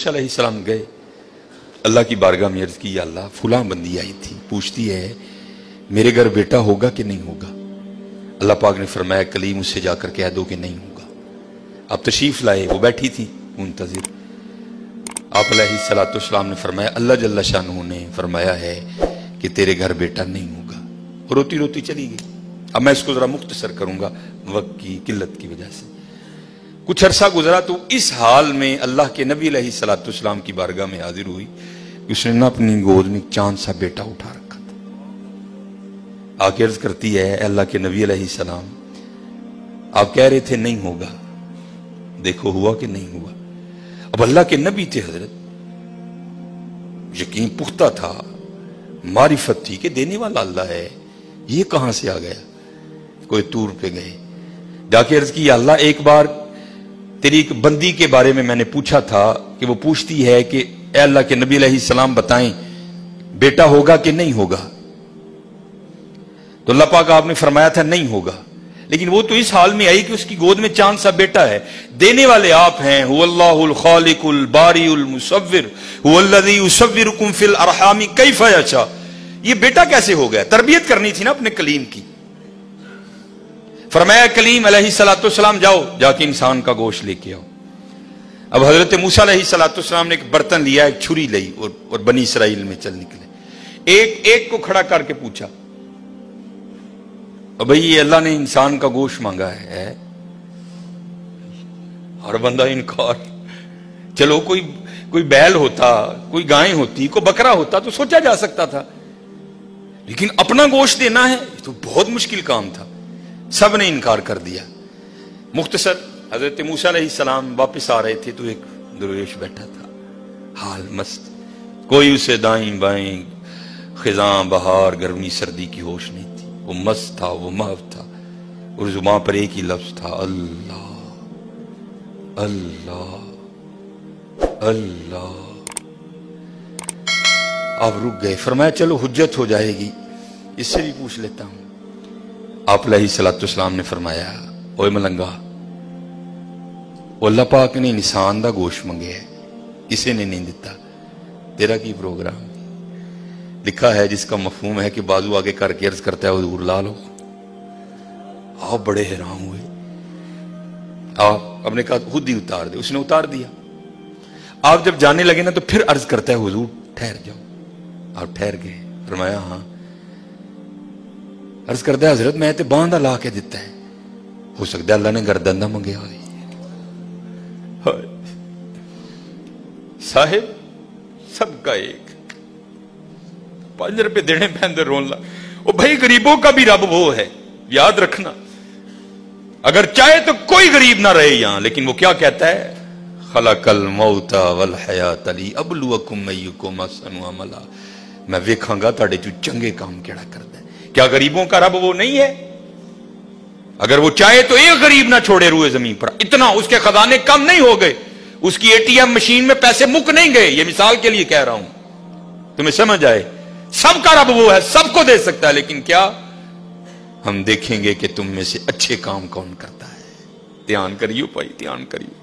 موسیٰ علیہ السلام گئے اللہ کی بارگاہ میں عرض کی یا اللہ فلاں بندی آئی تھی پوچھتی ہے میرے گھر بیٹا ہوگا کہ نہیں ہوگا. اللہ پاک نے فرمایا کلیم اس سے جا کر کہہ دو کہ نہیں ہوگا. آپ تشریف لائے, وہ بیٹھی تھی منتظر. آپ علیہ السلام نے فرمایا اللہ جل شانہ نے فرمایا ہے کہ تیرے گھر بیٹا نہیں ہوگا. روتی روتی چلی گئی. اب میں اس کو ذرا مختصر کروں گا وقت کی قلت کی وجہ سے. کچھ عرصہ گزرا تو اس حال میں اللہ کے نبی علیہ السلام کی بارگاہ میں حاضر ہوئی. اس نے نہ اپنی گود میں چاند سا بیٹا اٹھا رکھا تھا. آ کے عرض کرتی ہے اے اللہ کے نبی علیہ السلام آپ کہہ رہے تھے نہیں ہوگا, دیکھو ہوا کہ نہیں ہوا. اب اللہ کے نبی تھے حضرت, یقین پختہ تھا, معرفت تھی کہ دینے والا اللہ ہے. یہ کہاں سے آ گیا؟ کوئی طور پہ گئے, جا کے عرض کی اللہ ایک بار تیری ایک بندی کے بارے میں نے پوچھا تھا کہ وہ پوچھتی ہے کہ اے اللہ کے نبی علیہ السلام بتائیں بیٹا ہوگا کہ نہیں ہوگا. تو اللہ پاک آپ نے فرمایا تھا نہیں ہوگا, لیکن وہ تو اس حال میں آئی کہ اس کی گود میں چاند سا بیٹا ہے. دینے والے آپ ہیں, هو اللہ الخالق الباری المصور هو الذی یصورکم فی الارحام کیف یشاء. یہ بیٹا کیسے ہو گیا؟ تربیت کرنی تھی نا اپنے کلیم کی. فرمایا کلیم علیہ السلام جاؤ جا کے انسان کا گوشت لے کے آؤ. اب حضرت موسیٰ علیہ السلام نے ایک برتن لیا, ایک چھری لی اور بنی اسرائیل میں چل نکلے. ایک کو کھڑا کر کے پوچھا اب بھئی یہ اللہ نے انسان کا گوشت مانگا ہے. ہر بندہ انکار. چلو کوئی بیل ہوتا, کوئی گائے ہوتی, کوئی بکرا ہوتا تو سوچا جا سکتا تھا, لیکن اپنا گوشت دینا ہے تو بہت مشکل کام تھا. سب نے انکار کر دیا. مختصر حضرت موسیٰ علیہ السلام واپس آ رہے تھے تو ایک درویش بیٹھا تھا, حال مست, کوئی اسے دائیں بائیں خزاں بہار گرمی سردی کی ہوش نہیں تھی. وہ مست تھا, وہ محو تھا, اور زبان پر ایک ہی لفظ تھا اللہ اللہ اللہ. آپ رک گئے. فرمایا چلو حجت ہو جائے گی, اس سے بھی پوچھ لیتا ہوں. آپ علیہ السلام نے فرمایا اوے ملنگا, اللہ پاک نے انسان دا گوشت منگے ہے, اسے نے نہیں دیتا, تیرا کی پروگرام. لکھا ہے جس کا مفہوم ہے کہ بازو آگے کر کے عرض کرتا ہے حضور لا لو. آپ بڑے حیران ہوئے. آپ نے کہا خود ہی اتار دے. اس نے اتار دیا. آپ جب جانے لگے نا تو پھر عرض کرتا ہے حضور ٹھہر جاؤ. آپ ٹھہر گئے. فرمایا ہاں. عرض کرتا ہے حضرت میں تے باندھا لا کے دیتا ہے, ہو سکتا ہے اللہ نے گردن نہ منگیا ہوئی. صاحب سب کا ایک, 5 روپے دینے پہ اندر رون لا. وہ بھائی غریبوں کا بھی رب وہ ہے, یاد رکھنا. اگر چاہے تو کوئی غریب نہ رہے یہاں, لیکن وہ کیا کہتا ہے خلق الموت والحیات لیبلوکم ایکم احسن عملا. میں ویکھاں گا تہاڈے چوں چنگے کام کیڑا کردا ہے. کیا غریبوں کا رب وہ نہیں ہے؟ اگر وہ چاہے تو ایک غریب نہ چھوڑے روئے زمین پر. اتنا اس کے خزانے کم نہیں ہو گئے, اس کی ATM مشین میں پیسے مک نہیں گئے. یہ مثال کے لیے کہہ رہا ہوں تمہیں سمجھ آئے. سب کا رب وہ ہے, سب کو دے سکتا ہے, لیکن کیا ہم دیکھیں گے کہ تم میں سے اچھے کام کون کرتا ہے. دھیان کریو بھائی, دھیان کریو.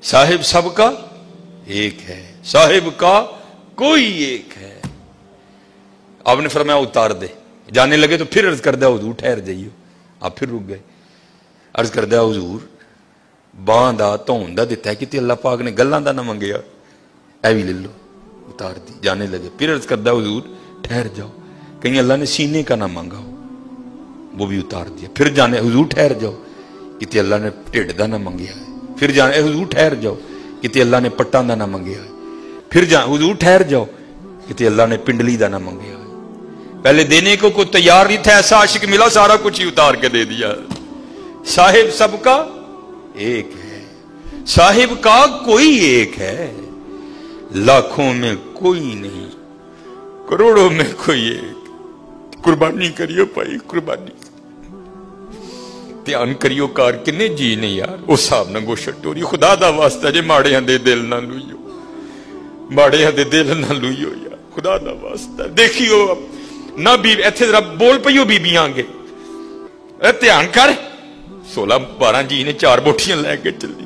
صاحب سب کا ایک ہے, صاحب کا کوئی ایک ہے. آپ نے فرمایا اتار دے. جانے لگے تو پھر عرض کر دیا حضور ٹھہر جائیو. آپ پھر رک گئے. عرض کر دیا حضور باندھ دا تون دا دیتا ہے کہ اللہ پاک نے گلاں دا نہ منگیا, اے بھی لے لو. اتار دی. جانے لگے. پھر عرض کر دیا حضور ٹھہر جاؤ, کہیں اللہ نے سینے کا نہ مانگا ہو, وہ بھی اتار دیا. پھر جانے حضور ٹھہر جاؤ کہ اللہ نے ٹھڈ دا نہ منگیا ہے. پھر جانے حضور ٹھہر جاؤ کہ اللہ نے پٹاں دا نہ منگیا ہے. پھر حضور ٹھہر جاؤ کہ اللہ نے پنڈلی دا نہ منگیا ہے. پہلے دینے کو کوئی تیار نہیں تھا, ایسا عاشق ملا سارا کچھ ہی اتار کے دے دیا. صاحب سب کا ایک ہے, صاحب کا کوئی ایک ہے, لاکھوں میں کوئی نہیں, کروڑوں میں کوئی ایک. قربانی کریو بھائی, قربانی دھیان کریو. کار کنے جی نے یار اس صاحب نہ گوشت ٹوری. خدا دا واسطہ جے ماڑے دے دل نہ لوئیو, ماڑے دے دل نہ لوئیو یار, خدا دا واسطہ. دیکھیو نہ بھی ایتھے ذرا بول پیو بیبیاں گے, دھیان کر. 16-12 جی نے 4 بوٹیاں لے کے چلی.